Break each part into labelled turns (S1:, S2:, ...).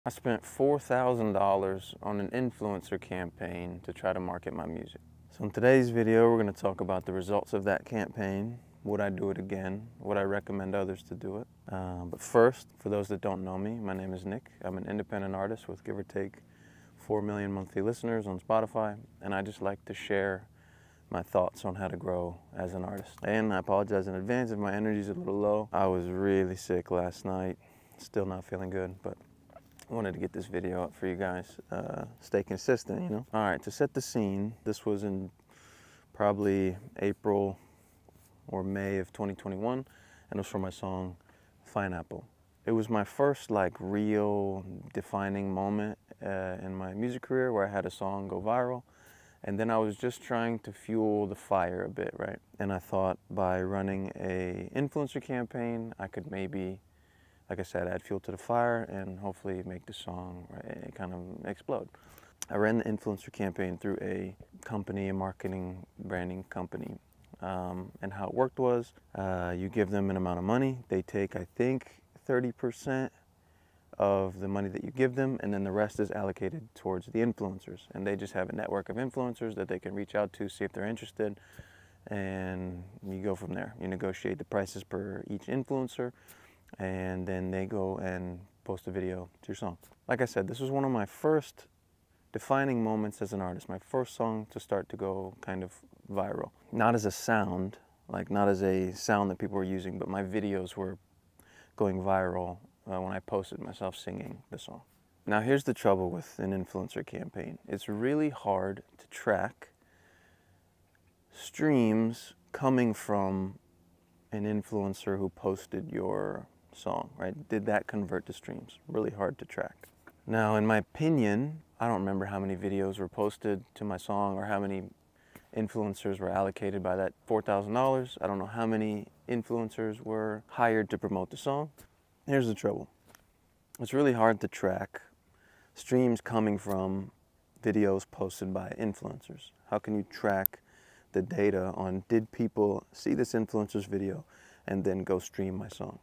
S1: I spent $4,000 on an influencer campaign to try to market my music. So in today's video, we're going to talk about the results of that campaign. Would I do it again? Would I recommend others to do it? But first, for those that don't know me, my name is Nick. I'm an independent artist with give or take 4 million monthly listeners on Spotify, and I just like to share my thoughts on how to grow as an artist. And I apologize in advance if my energy's a little low. I was really sick last night, still not feeling good, but I wanted to get this video up for you guys. Stay consistent, you know? All right, to set the scene, this was in probably April or May of 2021, and it was for my song, Pineapple. It was my first like real defining moment in my music career where I had a song go viral. And then I was just trying to fuel the fire a bit, right? And I thought by running a influencer campaign, I could maybe, like I said, add fuel to the fire and hopefully make the song kind of explode. I ran the influencer campaign through a company, a marketing branding company. And how it worked was you give them an amount of money. They take, I think, 30% of the money that you give them, and then the rest is allocated towards the influencers. And they just have a network of influencers that they can reach out to, see if they're interested, and you go from there. You negotiate the prices per each influencer, and then they go and post a video to your song. Like I said, this was one of my first defining moments as an artist, my first song to start to go kind of viral. Not as a sound, like not as a sound that people were using, but my videos were going viral when I posted myself singing the song. Now here's the trouble with an influencer campaign. It's really hard to track streams coming from an influencer who posted your song, right? Did that convert to streams? Really hard to track. Now, in my opinion, I don't remember how many videos were posted to my song or how many influencers were allocated by that $4,000. I don't know how many influencers were hired to promote the song. Here's the trouble. It's really hard to track streams coming from videos posted by influencers. How can you track the data on did people see this influencer's video and then go stream my song?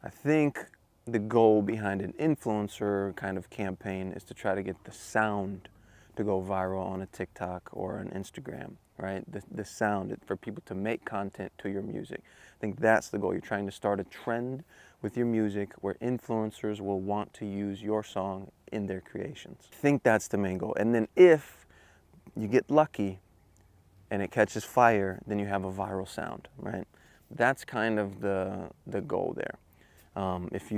S1: I think the goal behind an influencer kind of campaign is to try to get the sound to go viral on a TikTok or an Instagram, right? The sound for people to make content to your music. I think that's the goal. You're trying to start a trend with your music where influencers will want to use your song in their creations. I think that's the main goal. And then if you get lucky and it catches fire, then you have a viral sound, right? That's kind of the goal there. If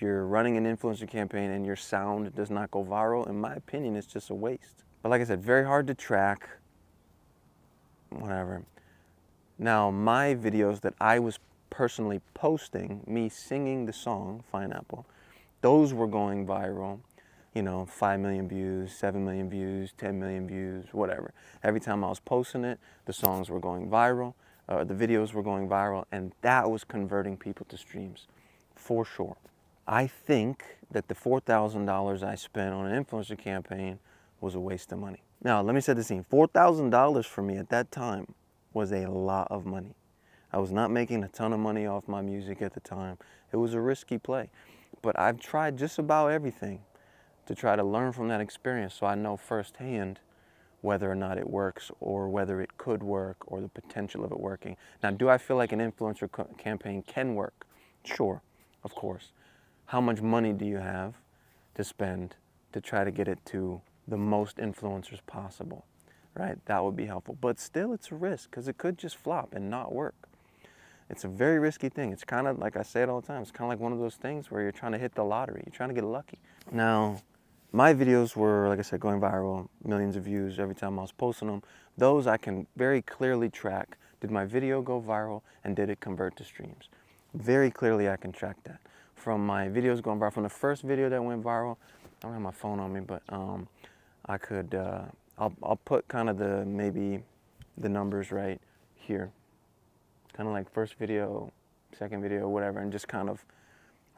S1: you're running an influencer campaign and your sound does not go viral, in my opinion, it's just a waste. But like I said, very hard to track, whatever. Now, my videos that I was personally posting, me singing the song, Pineapple, those were going viral, you know, 5 million views, 7 million views, 10 million views, whatever. Every time I was posting it, the songs were going viral. The videos were going viral, and that was converting people to streams, for sure. I think that the $4,000 I spent on an influencer campaign was a waste of money. Now, let me set the scene. $4,000 for me at that time was a lot of money. I was not making a ton of money off my music at the time. It was a risky play. But I've tried just about everything to try to learn from that experience so I know firsthand whether or not it works or whether it could work or the potential of it working. Now, do I feel like an influencer campaign can work? Sure, of course. How much money do you have to spend to try to get it to the most influencers possible, right? That would be helpful. But still, it's a risk because it could just flop and not work. It's a very risky thing. It's kind of, like I say it all the time, it's kind of like one of those things where you're trying to hit the lottery. You're trying to get lucky. Now, my videos were, like I said, going viral, millions of views every time I was posting them. Those I can very clearly track. Did my video go viral and did it convert to streams? Very clearly I can track that. From my videos going viral, from the first video that went viral, I don't have my phone on me, but I could, I'll put kind of maybe the numbers right here. Kind of like first video, second video, whatever, and just kind of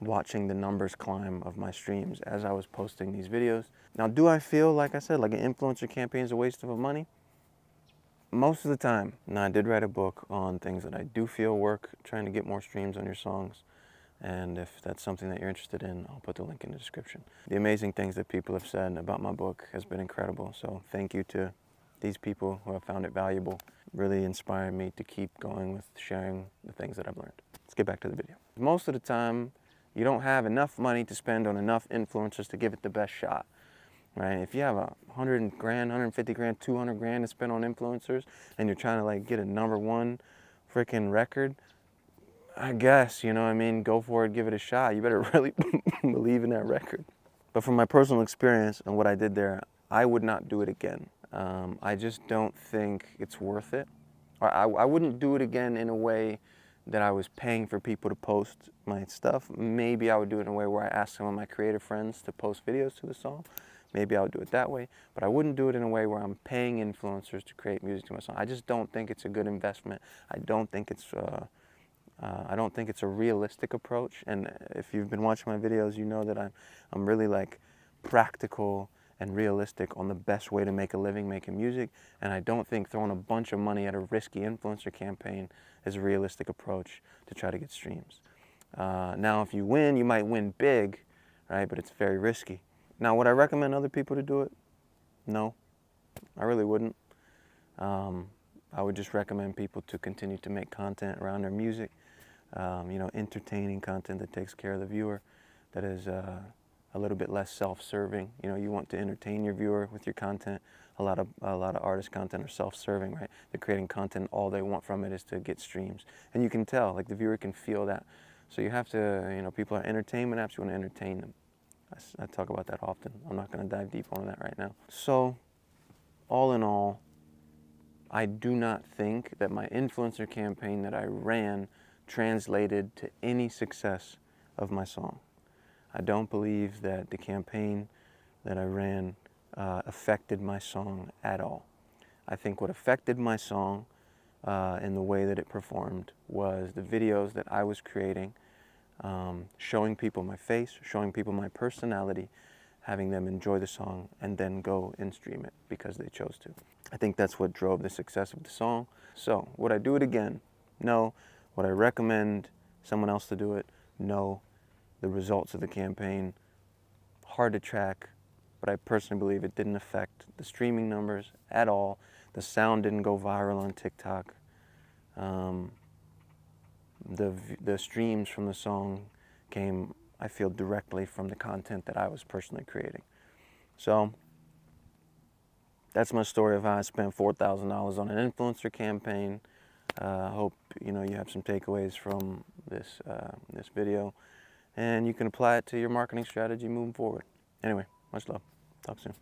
S1: watching the numbers climb of my streams as I was posting these videos. Now, do I feel, like I said, like an influencer campaign is a waste of money? Most of the time. Now, I did write a book on things that I do feel work, trying to get more streams on your songs. And if that's something that you're interested in, I'll put the link in the description. The amazing things that people have said about my book has been incredible. So thank you to these people who have found it valuable. Really inspired me to keep going with sharing the things that I've learned. Let's get back to the video. Most of the time, you don't have enough money to spend on enough influencers to give it the best shot, right? If you have 100 grand, 150 grand, 200 grand to spend on influencers and you're trying to like get a #1 freaking record, I guess, you know what I mean, go for it, give it a shot. You better really believe in that record. But from my personal experience and what I did there, I would not do it again. I just don't think it's worth it. I wouldn't do it again in a way that I was paying for people to post my stuff. Maybe I would do it in a way where I asked some of my creative friends to post videos to the song. Maybe I would do it that way, but I wouldn't do it in a way where I'm paying influencers to create music to my song. I just don't think it's a good investment. I don't think it's a realistic approach. And if you've been watching my videos, you know that I'm really like practical and realistic on the best way to make a living making music. And I don't think throwing a bunch of money at a risky influencer campaign is a realistic approach to try to get streams. Now, if you win, you might win big, right? But it's very risky. Now, would I recommend other people to do it? No, I really wouldn't. I would just recommend people to continue to make content around their music, you know, entertaining content that takes care of the viewer, that is a little bit less self-serving. You know, you want to entertain your viewer with your content. A lot of artist content are self-serving, right? They're creating content, all they want from it is to get streams. And you can tell, like the viewer can feel that. So you have to, you know, people are entertainment apps, you want to entertain them. I talk about that often. I'm not going to dive deep on that right now. So, all in all, I do not think that my influencer campaign that I ran translated to any success of my song. I don't believe that the campaign that I ran affected my song at all. I think what affected my song in the way that it performed was the videos that I was creating, showing people my face, showing people my personality, having them enjoy the song, and then go and stream it because they chose to. I think that's what drove the success of the song. So, would I do it again? No. Would I recommend someone else to do it? No. The results of the campaign, hard to track, but I personally believe it didn't affect the streaming numbers at all. The sound didn't go viral on TikTok. The streams from the song came, I feel, directly from the content that I was personally creating. So that's my story of how I spent $4,000 on an influencer campaign. I hope you have some takeaways from this video, and you can apply it to your marketing strategy moving forward. Anyway, much love. Talk soon.